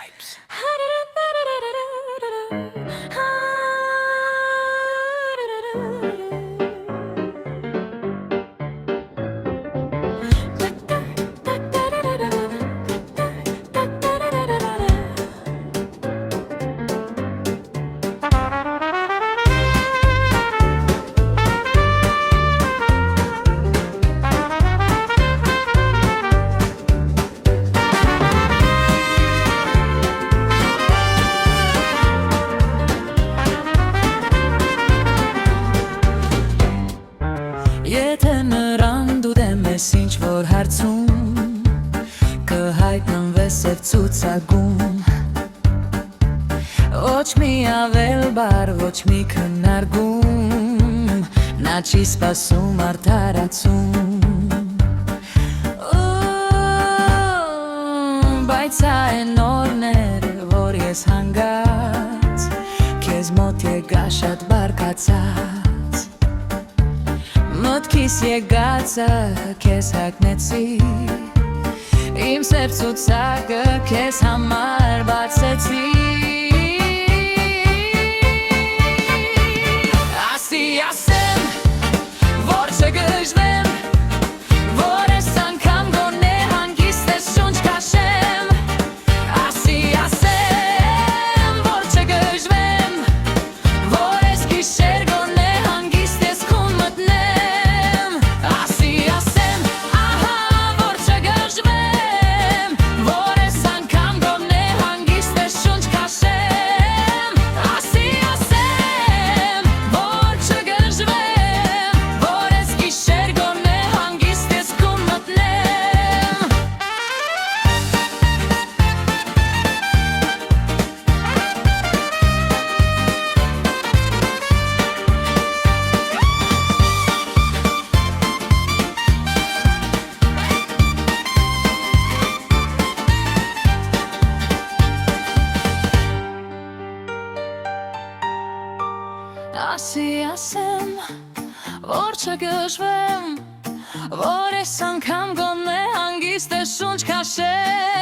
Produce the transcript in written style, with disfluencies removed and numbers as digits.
vibes. Եթե նրան դու դեմ ես ինչ-որ հարցում կհայտնվես և ցուցակում Ոչ մի ավել բար, ոչ մի քննարկում Նա չի սպասում արդարացում Բայց այն օրները, որ ես հանգած Քեզ մոտ եկա շատ բարկացած Մտքիս եկածը քեզ հագնեցի Իմ սև ցուցակը քեզ համար բացեցի Ասի ասեմ, որ չգժվեմ Որ ես անգամ գոնե հանգիստ ես շունչ քաշեմ Ասի ասեմ, որ չգժվեմ Որ ես գիշեր գոնե հանգիստ ես քուն մտնեմ Ասի ասեմ, ահա որ չգժվեմ Որ ես անգամ գոնե հանգիստ ես շունչ քաշեմ Ասի ասեմ, որ չգժվեմ Որ ես գիշեր գոնե հանգիստ ես քուն մտնեմ Ասի ասեմ, որ չգժվեմ Որ ես անգամ գոնե հանգիստ ես շունչ քաշեմ